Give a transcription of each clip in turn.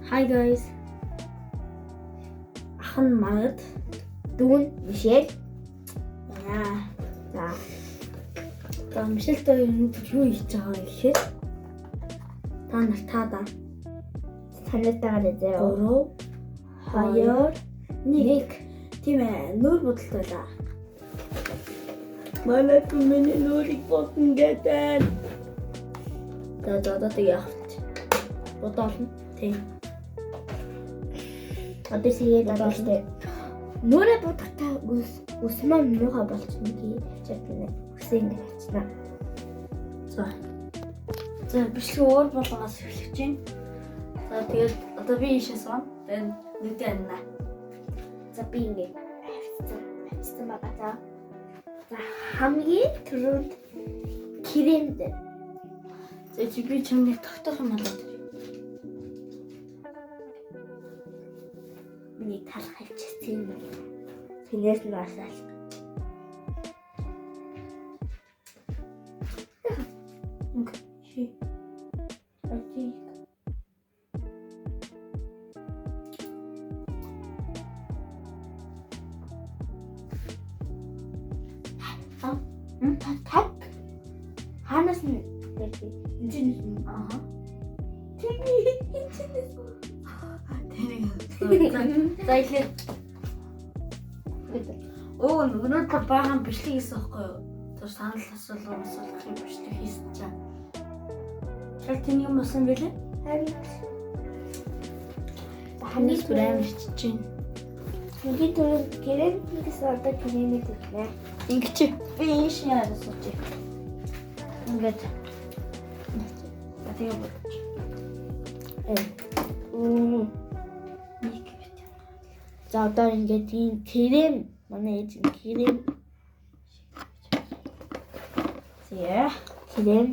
Hi guys. Ахын Маргад, дүүн Мишель. За Мишельтэй өнөөдөр юу хийж байгаа вэ гэхээр та нар таада танайтайгаар заяа 3 2 1 тийм ээ нүүр бодолт байлаа. Манай миний нүүрийг бодно гэдэг. За тэгээ явах. Бодоолно. Тийм. Одоо сигээд бодолтой. Нүүрээ бодохтаа үсмэн муухай болчихно гэж чадна. Үсэн ингэ хацна. За бичлэг өөр болгоноос эхлэх чинь. За тэгээд одоо би ийшээс гоо. Тэгээд нүдээ анна. За би ингэ хэвчсэн байгаа. За хамгийн түрүүнд кремд. За чи би чамд тогтоох юм болоо. Миний талх хэлчихсэн юм. Тэнээс нь асаал. Так. Ханаас нь энэ За ихлээр өнөөдөр баахан бичлэг хийсэн байхгүй юу? Тэр санал асуулах юм бичлэг хийсэн чаа. Чаг тийм юм болсон байлээ? Харин хамгийн түрүүнд бичиж байна. Хамгийн түрүүнд гэрээс одоо гэрээний төлнэ. Ингэж би энэ шиг яарсууч. Ингээд тэгээ бодож. За одоо ингээд тийм крем манай ээж крем. Зэ крем.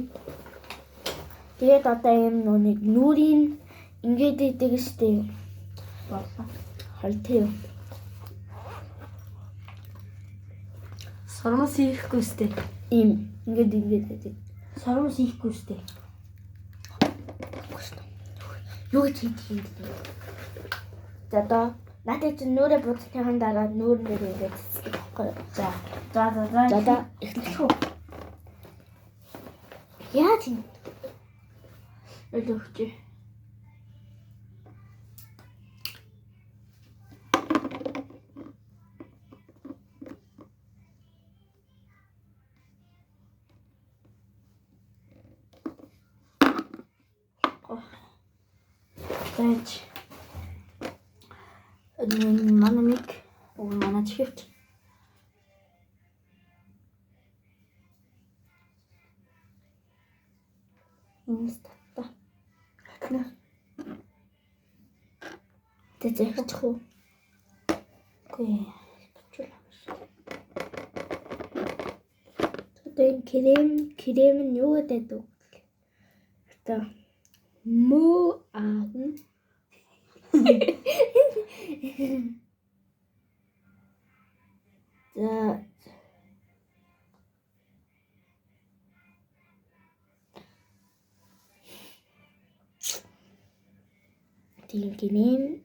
Тэгээд одоо юм нүг нүрийн ингээд идэг штэ. Болоо. Хальтээ. Сормос хийхгүй штэ. Ийм ингээд идэг. Сормос хийхгүй штэ. Юу гэж хийх юм бэ? За одоо надад чи нүрээ бодсныхан дараа нүр нэр ингээд цэцлэх байхгүй. За эхлэх үү? Яа тийм? Ölөөгч. Тэч манай чихвч инстата хатна тэзэхчих уу гүй тэгээд крем нь юу гэдэг вэ? Одоо муу аавн За тийм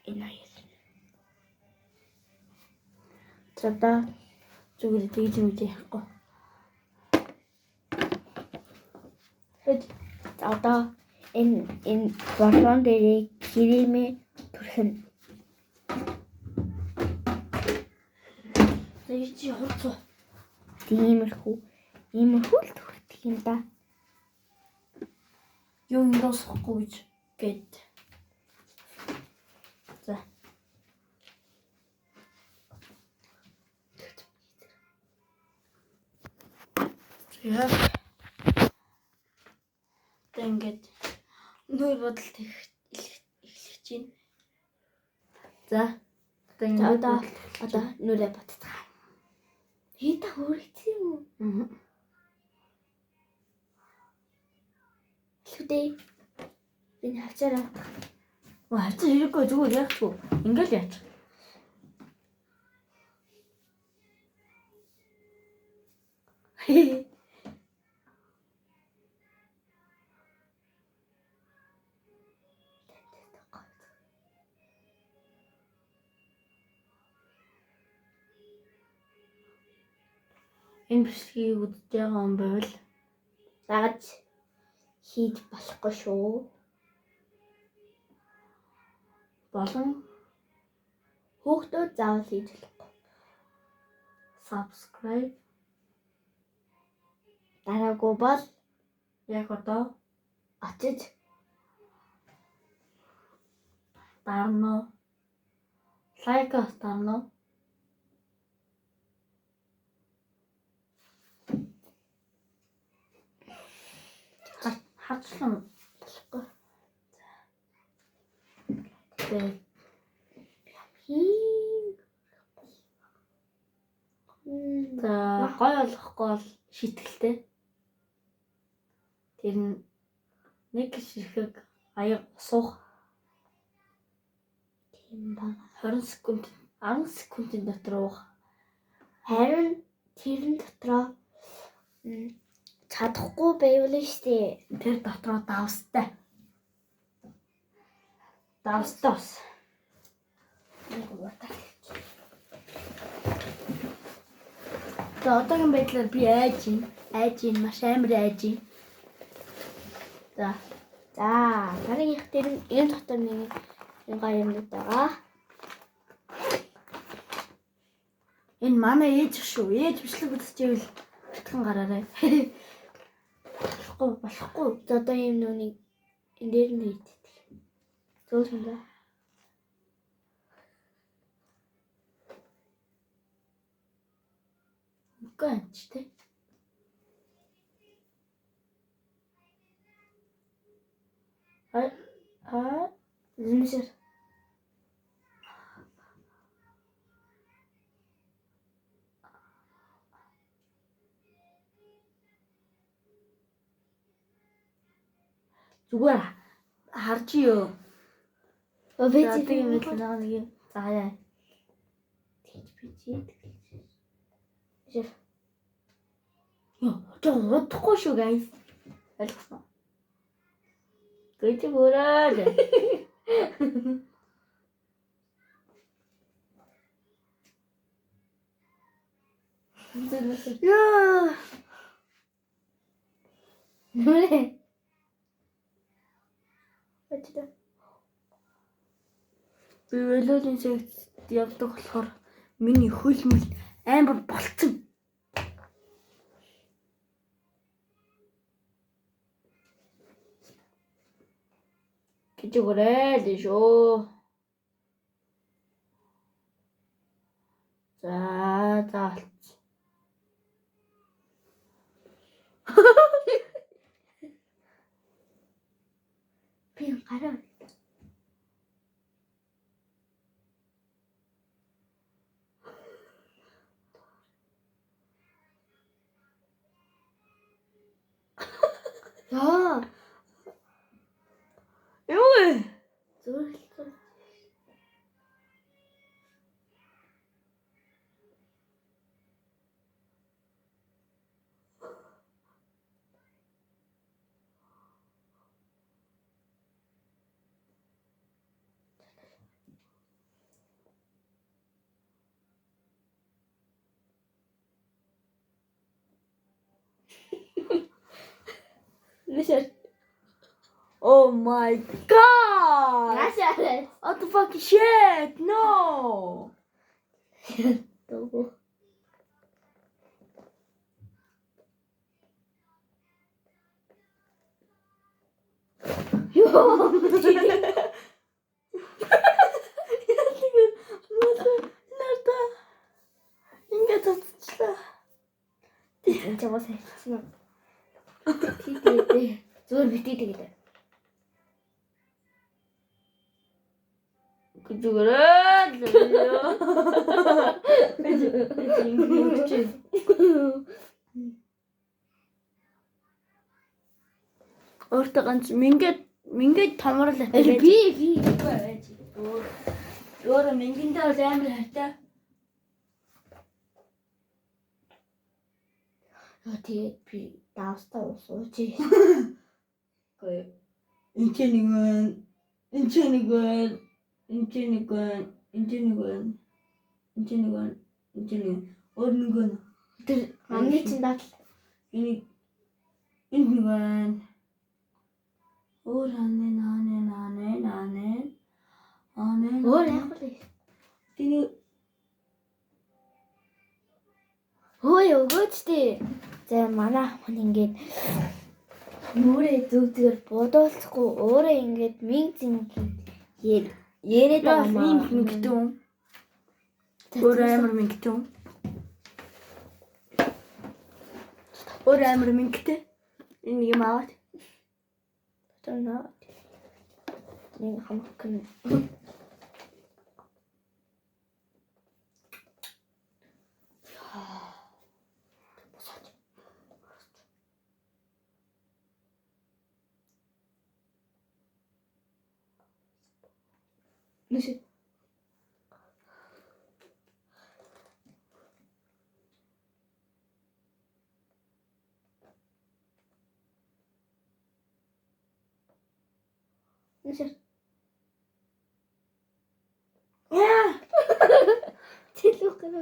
инаяс. За зүгээр тэгж яахгүй. Одоо энэ болон дээр кремээ түрхэн. Тэгээд чи хурцоо. Иймэрхүү л түрхдэг юм да. Юу юм досхгүй гэж. За. Яа. Ингээд нүүр бодолт эхлэх чинь. За. Одоо нүрээ бодцгаа. Хийдэ хөрөгч юм уу? Лүдээ. Би хавчаараа. Хавцаа хэрэггүй зүгээр яахгүй. Ингээл яач. энэ бичлэгийг үзэж байгаа хүн байвал дагаж хийж болохгүй шүү. болон Хүүхдүүд заавал хийж болохгүй. subscribe Дараагүй бол яг одоо очиж дарна. Лайкас дарна. Хатсан болохгүй. Тэгээд за гой болохгүй бол шитгэлтэй. Тэр нь нэг ширхэг аяг суух тийм баг. 20 секунд 10 секундын дотор уух. Харин тэрэн дотроо чадахгүй байвал штэ. Тэр дотроо давстай. Давстас. Нэг уутаа. За одоогийн байдлаар би айж ин маш амар айж ин. За дараагийнх дээр энэ дотор нэг гоё юмнууд байгаа. Энэ манай ээж шүү. Ээж бичлэг үзчихвэл битгэн гараарай. Болохгүй. За одоо юм нүуний энэ дээр нь хийдэг. Зөөлөн да. Үгүй анч тэ. Зэмсэр. Зүгээр харж юу. Обэцэг юм л нэг юм. За яа. тийж бич. Ёо, жоо удахгүй шүү guys. Ойлгосон. Гэж бүрээд. Яа. Нүрэ. Очтой. Би волейболын секцэд явдаг болохоор миний хөлмөл амар болцсон. Гэж өгөөрэй л шүү. За. Би гараа. Яа. Юу вэ? Зөөлөн. Лишэр. Oh my god! Яшаа. What the fucking shit? No! Дөө. Ёо. Ингээд татчихлаа. Энд чамаас хайцсан. Тийтэй. Зүгээр битээ тэгээд. Гэж өгөөрэй л ёо. Өөртөө ганц мингээд томрол атаа. Би. Өөр мингэндээ бол амар хайтай. Тэгээд би даастаа уусууч. Ой. Энд нэг өөр нэг Тэр амны чинь даа. Энд нэг байна. Өөр анаа. Өөр яах вэ? Тэний Хөөе өгөөч тий. За манай хүн ингээд нүрээ зүгдгээр бодоолцохгүй өөрөө ингээд минь яриад байгаа маа. мингтэн. Өөр амар мингтэн. Өөр амар мингтэн. Энэ юм аваад. Тэнэ. Нэг хамхан. Нэшэ. Нэшэ. Яа. Тэлүү гэнэ.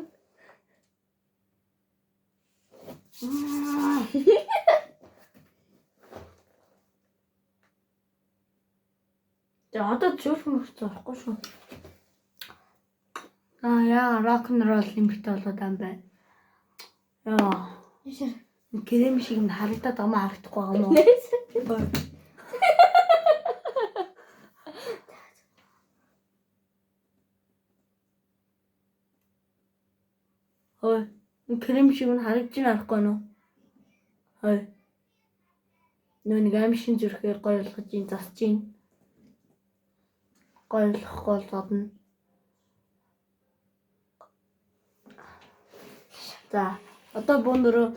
За одоо зөвхөн мөрцөхгүй шүү. Яа, рок н рол нэмэгтэй болоод ам байна. Яа. Нэшэ. Крем шиг нь харагдаад амаа харагдахгүй байгаа юм уу? Ой, крем шиг нь харагдаж харахгүй нь. Ой. Нэг амшин зүрхээр гоё болгож ин засч ин. Гоё болохгүй болдно. За, одоо бүүнөрөө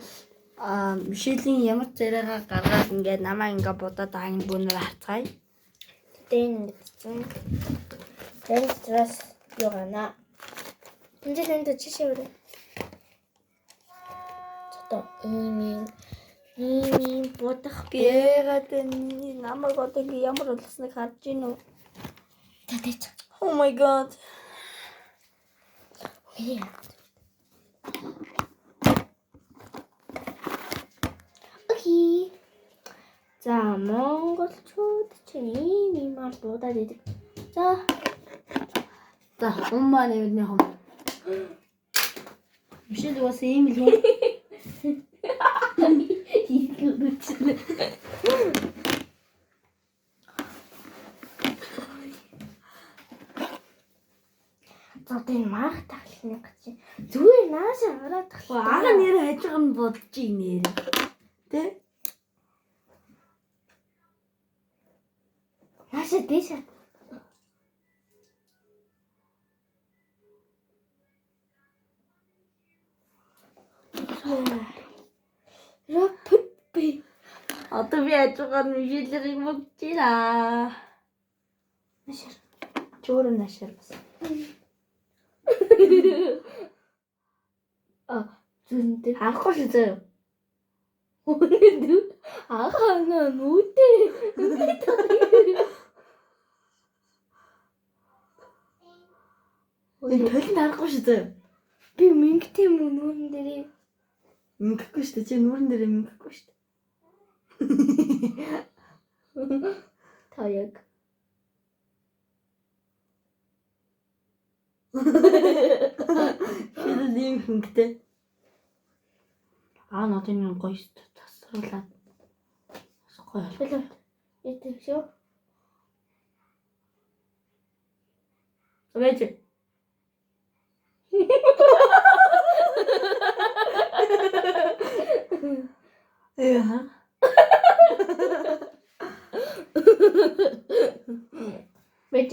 Мишелийн ямар царайгаа гаргаад ингээд намаа ингээд будаад байгаа юм бүүнөрөө харцгаая. Тэн мэдсэн. Тэн стресс югана. Энд чишээ өрөө. Цото ийм бодох Яагаад намайг одоо ингээд ямар болсныг харж гин үү? тэтэч. Oh my god. Окей. За монголчууд чинь ийм мал дуудаад идэг. За Умаа нэвдний хом. Мишель бас ийм л юм. За энэ маах таглахны гэж зүгээр наашаа хараад тахгүй. Ага нэр хажиг нь бодож ийн нэр. Тэ? Наашаа дэшээ. Рэппи. Одоо би хажуугаар Мишелийг бодож ийна. Наашаа. Чөөр наашаа бас. Зүндээ. Харахгүй шүү заяа. Ахаа нүдэ. Энэ толинд харахгүй шүү заяа. Би мингтэй юм уу нүрэн дээрээ. Мингэхгүй шүү дээ. Чи нүрэн дээрээ мингэхгүй шүү дээ. Та яг. Шил ийм хөнгөтэй. Нотын гоё шүү дээ. Тасруулаад. Гоё. Хэлээ. Эдэг шүү. Вэж. Яа. Вэж.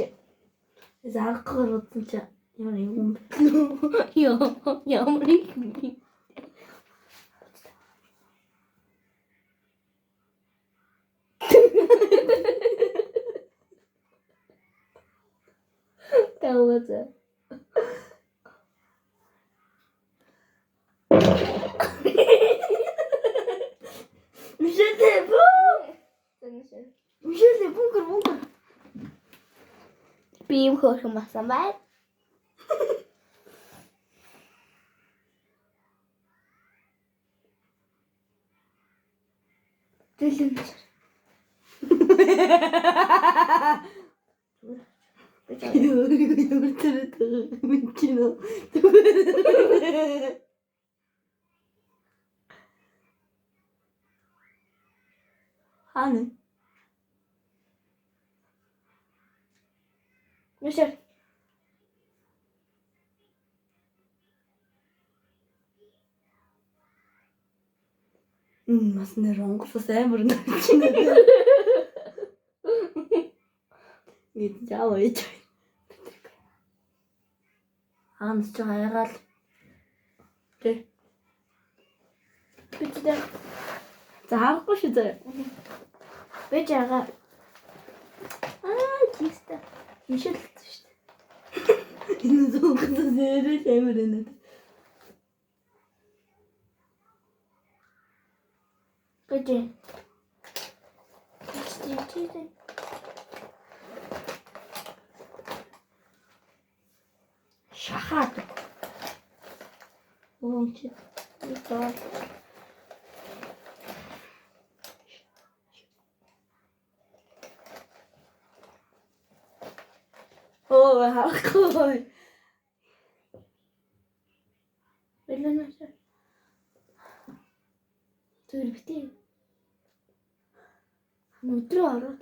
Зарахгүй утсан чи ямар юм бэ? Ямар юм бэ? Тавааза. Мишель бункер. Би юм хөөрхөн басан бай. Бэлэн. 하는 Yaşar. бас нэр онгоцоос амар нэрчинээ. Гэт жаа ээж. Хаанч ч хайгаал. Тэ. Бичдэг. За харахгүй шүү дээ. Бэж яага. Тиймээ. Мишэлсэн шүү дээ. Энэ зүүнээс нэрэл амар энэ. Бэж. Бичдэг. Шахаад. Оомч. Итал. Харахгүй. Бэлэн Yaşar. Тэр битээ. Өдрөө ороод.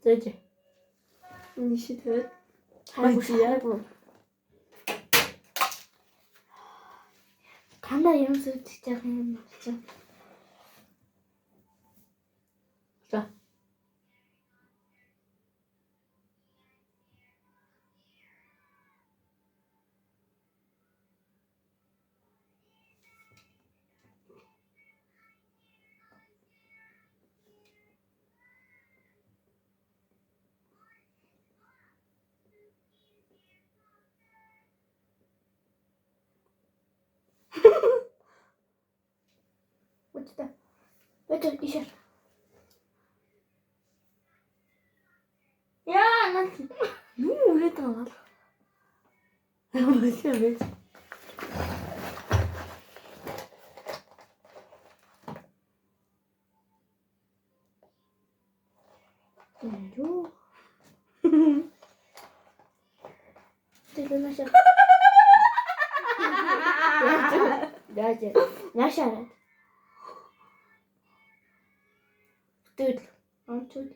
Зэж. Мишэлээ. Хайгуу. Канда юм сүдчих яах юм болчих. За. Учтаа. Бэж Yaşar. Яа, наа. Юу үрээд байгаа. Бачаа бэж. Юу? Бэлэн Yaşar. Яа. Yaşar. Дүүд. Амчууд.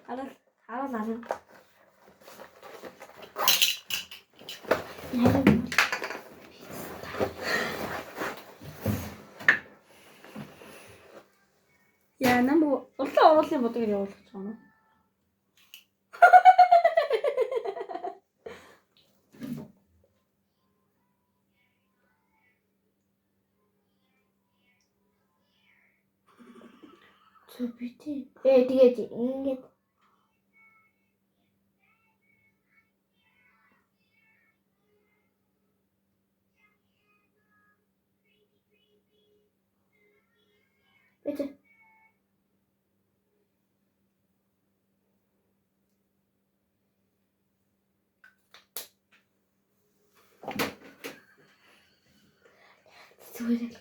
Хараа. Яа нам улаан уулын бодог явуулах гэж байна. Битээ. Тэгээд ингэж Бэж. Зүгээр.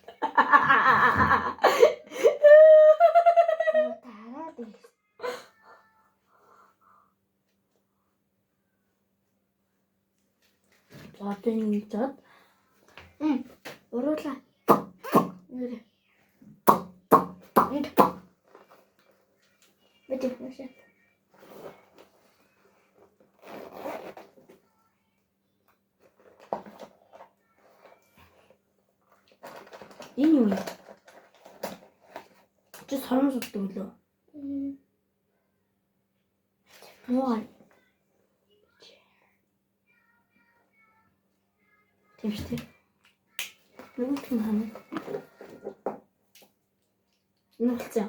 Латин чад. Уруулаа. Нэр. Бэж Yaşar. Энэ юу вэ? Чи сарам сутдаг лөө. Муу. Тэмчтэй. Нүгт нь хана. Энэ болцсон.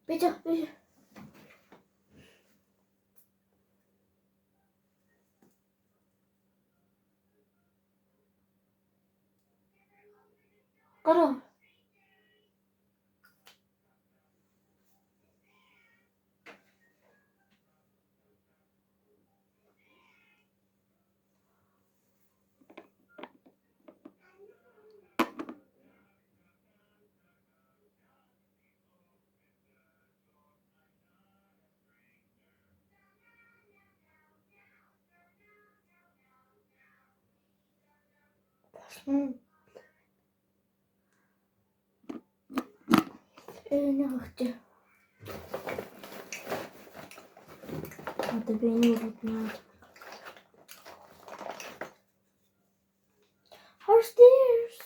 Бэж. Гараа. Нахч. Одоо би нэг удаа. Horse stairs.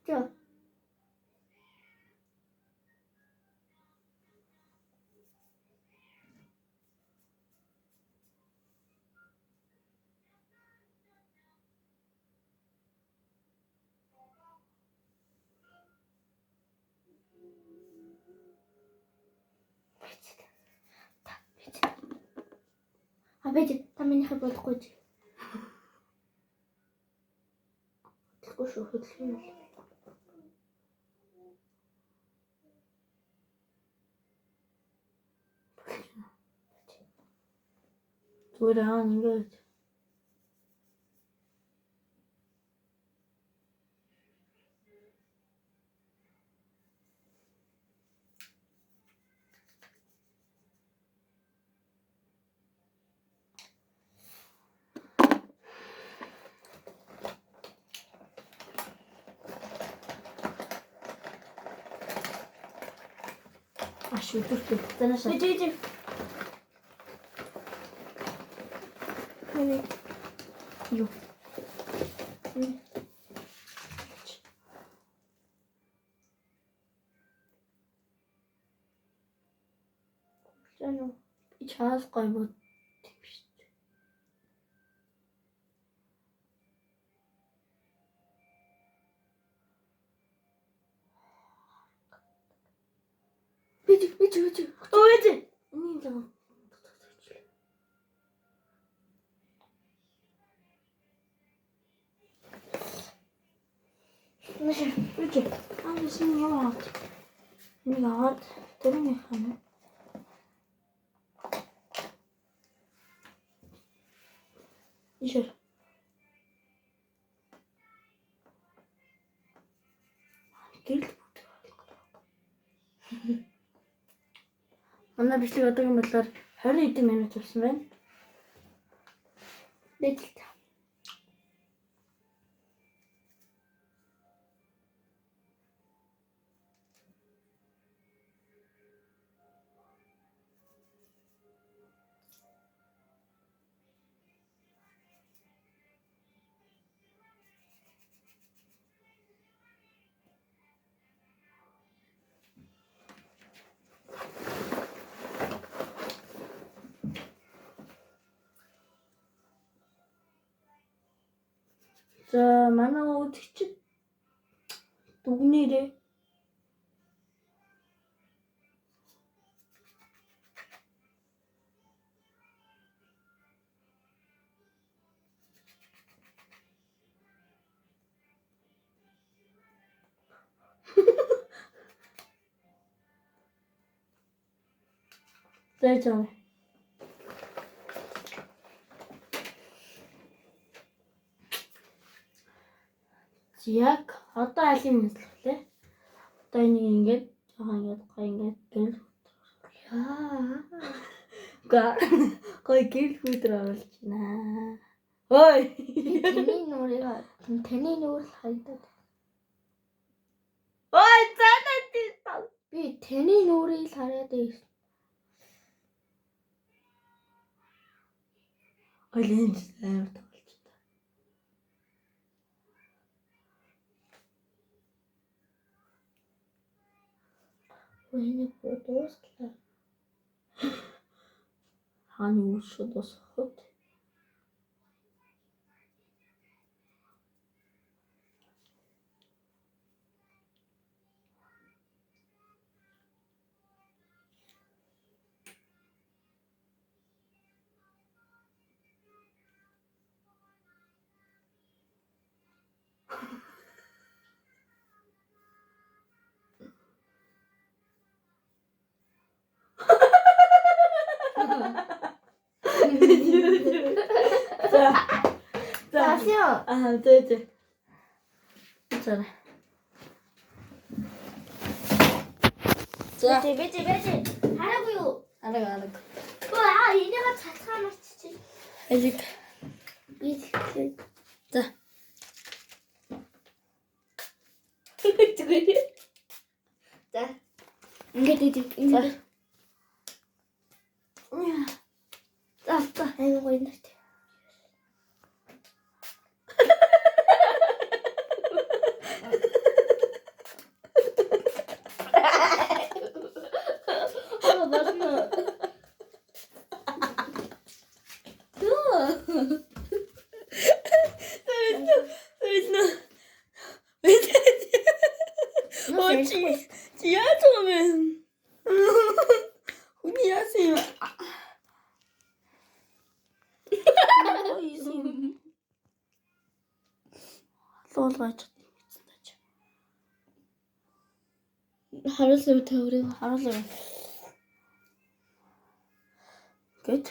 Жо. Бэж та минийхээ болохгүй. Тэгэхгүй шүү хөдлөх юм бол. Зүгээр ингээд. Шүтэртэй танаас. Бэж. Юу. Жано. Чаас гойбод биш. Бэж. Ой. Энийг л. Бэж. Амсын яа. Нэг тэрний хана. Ишэр. Гэл. Манай бичлэг одоогийн бодлоор 20 хэдэн минут болсон байна. Дэжлээ. За манай үзэгчид дүгнээрээ зайчаа. Яг одоо алим мэдлээ. Одоо энийг ингээд жоохон ингээд гоё ингээд гэл гоё гэл хүтэр оруулж байна. Ой. Таны нүрийг хайдаад. Ой, цаанаа тий. Би таны нүрийг хараад байна. Ой, лэнж амар тоглож та. Ой, нэг бодослаа. Хааны үшүүд бас хот. 자시요. 네. 괜찮아. 자. 매지. 하라고요. 알아. 와, 얘네가 잘 살아, 진짜. 해줄게. 자. 자. 이게 자. 아이고, 있는데. 하루세부터 우리가 하루세. Good.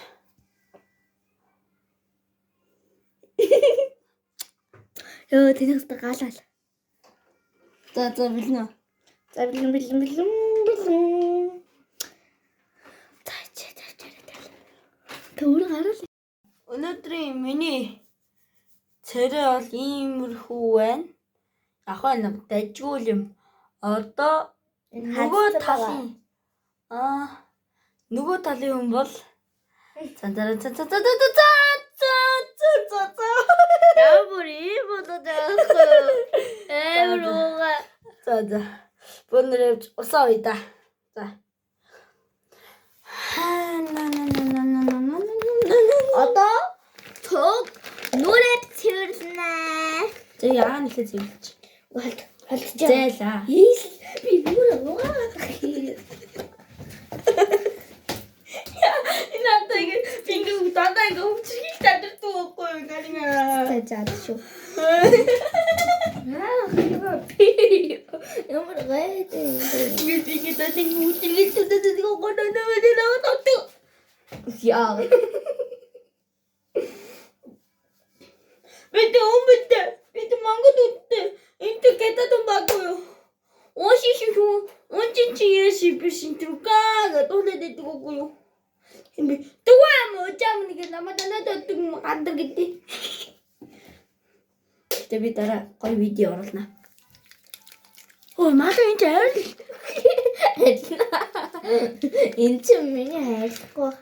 ё тэнийхс гаалаа. 자, 빌려. За бэлэн. За. Тэ өөрөө гараа. 오늘의 миний царай бол иймэрхүү байна. Ахаа нэг дажгүй юм. Одоо нөгөө талын хүн бол 야물이 보도자고 에브로가 자. 오늘의 우사이다. 자. 어떤 저 노래 틀었나? 저기 안에 지금 할트죠. 제자. 이 노래 뭐가? 나도 이게 빙글 나다 이거 훔치기 잘도 없고 가리면. 진짜 쇼. 이거 피. 너무 가야 돼. 이게 나 지금 훔치기 잘도 이거 거는 왜 나와 또. 야. 왜또 망고도 없대. 인터 개다도 막고요. 오시시쇼 언제쯤에 싶으신 두가가 또래대 두고요. 근데 또 하면 어쩌면 이게 나마다 나도 또 안 되겠지. 저기 따라 거의 비디오 알았나? 맞아 이제 알지. 인천민이 할거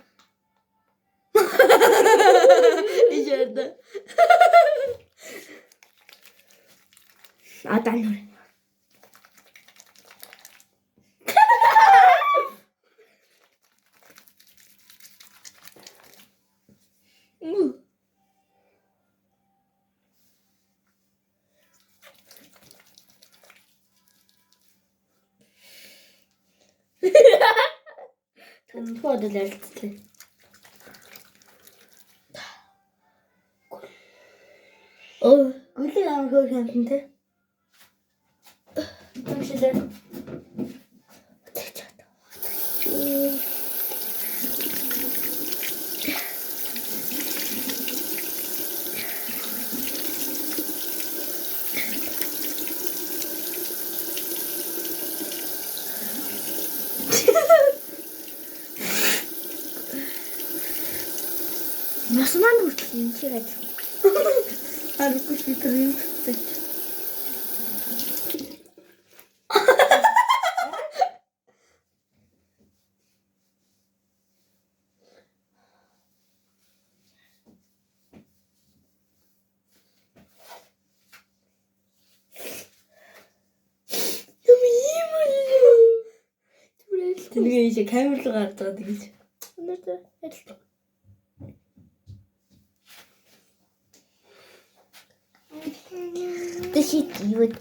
이제 알다. 딴 노래. 포화도 낼 때. 어디 나온 거 같은데? 잠시만. 됐다. Насман үргэлжлэн 알고 싶거든. 드디어 이제 개물로 갔다 되겠지. 오늘도 해줄게. 뜻이 기우니까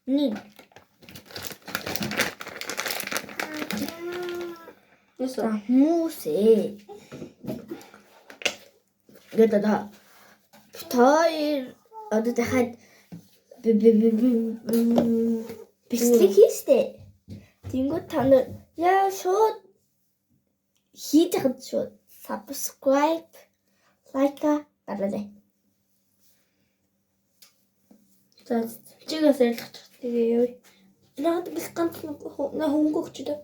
니 됐어. 무세 여기다가 타일 어디다 한 비스틱 히스테 딩고 타는 야쇼 хийж хад шүү. Subscribe, like дараарай. За чигээс ярилцах. Тэгээ яа. Наад бис ганц на хөнгөгчдөө.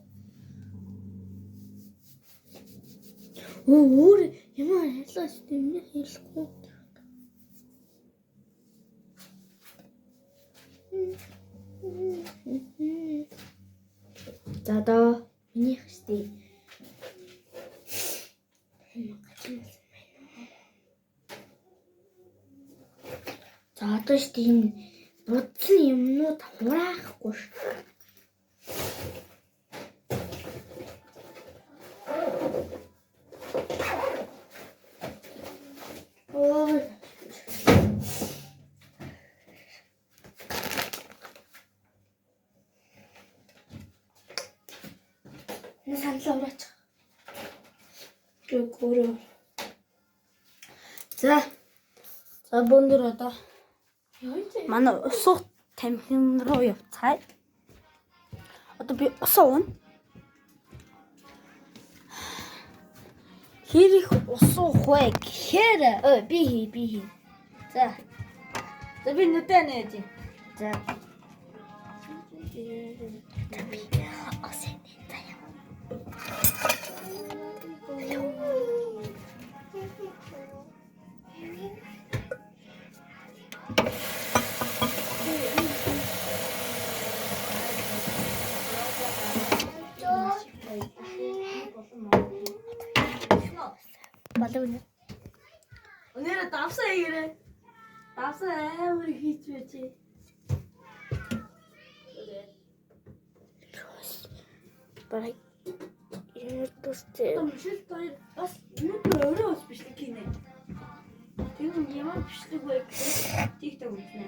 Өөр ямар ярьлаа шүү дээ. Миний хэлэхгүй. За доо миний хэвчээ. За одоо шүү дээ энэ будсан юмнууд хураахгүй шүү. Саналаа ураач. Гөрөө. За бөөндөр одоо манай усуу тамхин руу явцгаая. Одоо би усаа уuna. Хэрэг усуу хөө гэхээр би хий. За би нүдэн нээж. За. Балуун. Өнөөдөр давсан ирээ. Давсан амар хийч байж. Барай. Ирээдүйстэй. Томшил тоо бас өнөөдөр өөрөө ус бичлэг хийнэ. Тэр ямар бичлэг вэ гэхээр TikTok үзнэ.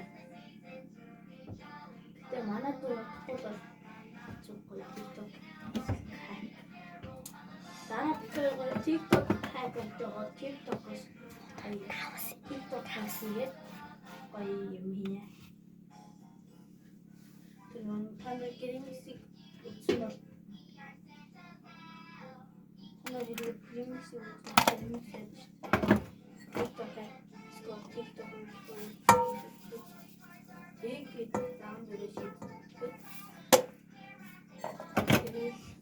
Тэ манай дүү бол зүггүй TikTok. Дараа би TikTok хайгуулдаг TikTok-оос TikTok хасгээд гоё юм хийнэ. Тэр маань танай гэрэмсийг үзсэн бол танай гэрэмсийг үзсэн TikTok-аа TikTok тэгээд даун дээрээ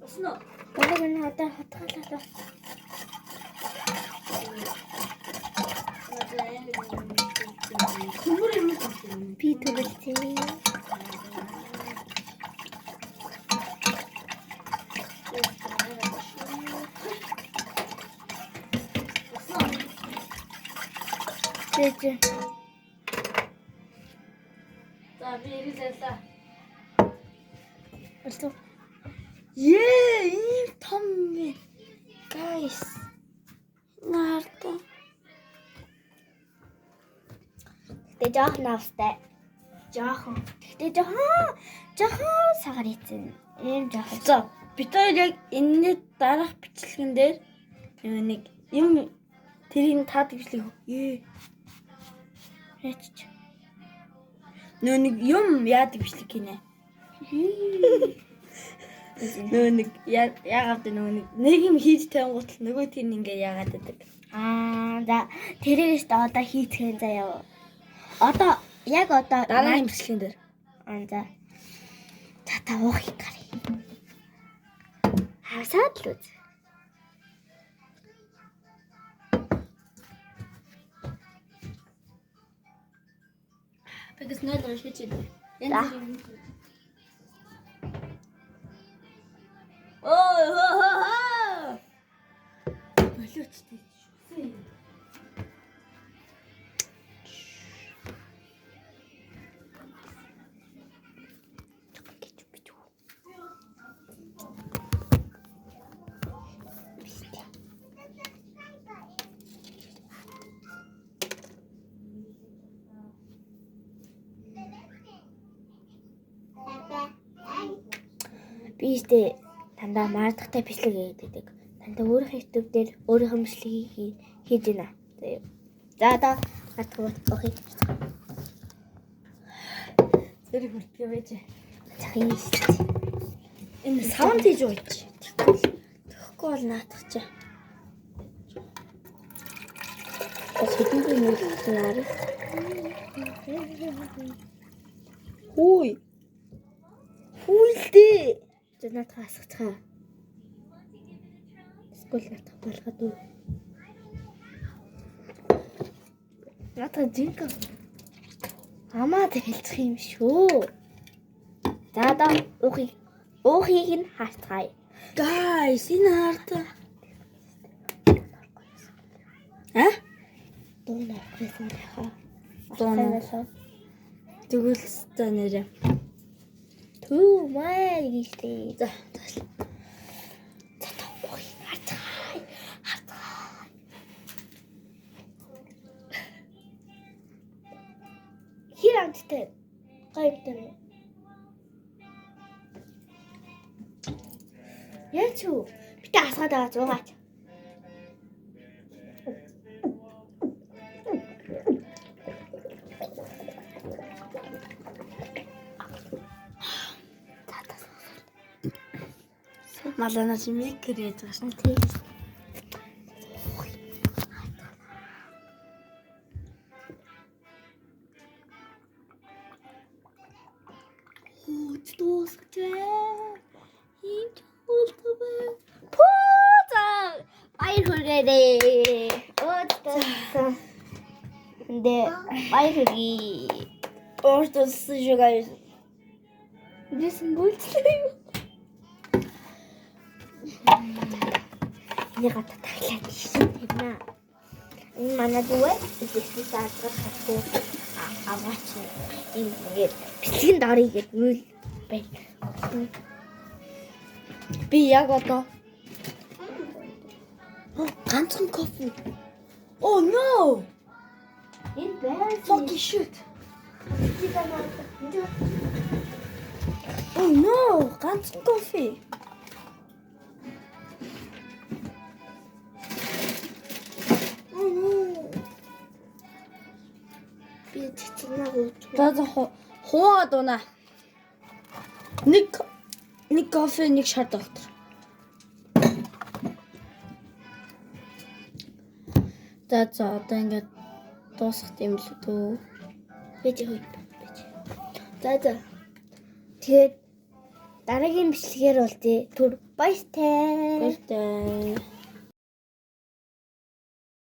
Осно. Балуун надад хатгалаа. Би төлөвлөсөн. Тэжээ. За би ирэлээ. Болов. Ийм том бэ. Guys. Нарта. Тэ жоох навстай. Жохон. Тэгтээ жохон сагаар ийцэн. Ийм жохон. За бид хоёр яг энэний дараах бичлэгэн дээр нэг юм тэрийг таадаг бичлэг. Яач. Нэг юм яадаг бичлэг гинэ. Нэг яагаад нэг юм хийж тавингуут л нөгөө тийм ингээ яагаад байдаг. За тэрийг ч одоо хийцхэн заяа. Одоо дараагийн бичлэгэн дээр. За. За та уух гарыг. Хасаад л үз. Бэгс нөл рүү шийдэж. Болоочтой. Би ихтэй дандаа маардахтай бичлэг хийдэг. Дандаа өөрийнхөө YouTube дээр өөрийнхөө бичлэгийг хийж байна. За одоо хатгуут охий. Зэрэг хүртгээ байж. Захин. Энэ саунд хийж өгч. Тэгэхгүй бол наадах чи. Хэдэнгүй нүүлснээр. Хүй. Хүлдээ. За наадах асгацгаа. Скул наадах болгоод үү. Наадах зинка. Амаад хэлцэх юм шүү. За одоо уухийг нь хартгая. Guys, энэ хартаа. Дуун авчихсан байхаа. Дуун. Тэгвэл та нэрээ. Түү май гэлээ. За тааш. За тоохгүй хартаа. Хартаа. Хэр амттай гайвтай. Яач юу? Битээ асгаад байгаа зугаач. Малана чимээ кэрэж байгаа шин тий. Дуусчихвээ. Ийм болтовээ. Пута! Баяр хүргэе. Оотаа. Нэ баяр хүргэе. Оортос жигай. Дэсэн бүлтлээ. Нэг гата таглаад ирсэн юм аа. Энэ манай дүүгээ ихэвчлэн саадгах хатуу аваач юм ингээд бэлтгэн дорё гэдэг үйл байна. Би яг одоо ганцхан кофе. Oh no! Энэ бай. Fucking shit. Oh no! Ганцхан кофе. За хуу дуна. Нэг кофе нэг шар доктор. За одоо ингээд дуусах юм л дөө. Бэж хөөе. За. Тэгээд дараагийн бичлэгээр бол тий түр баяртай.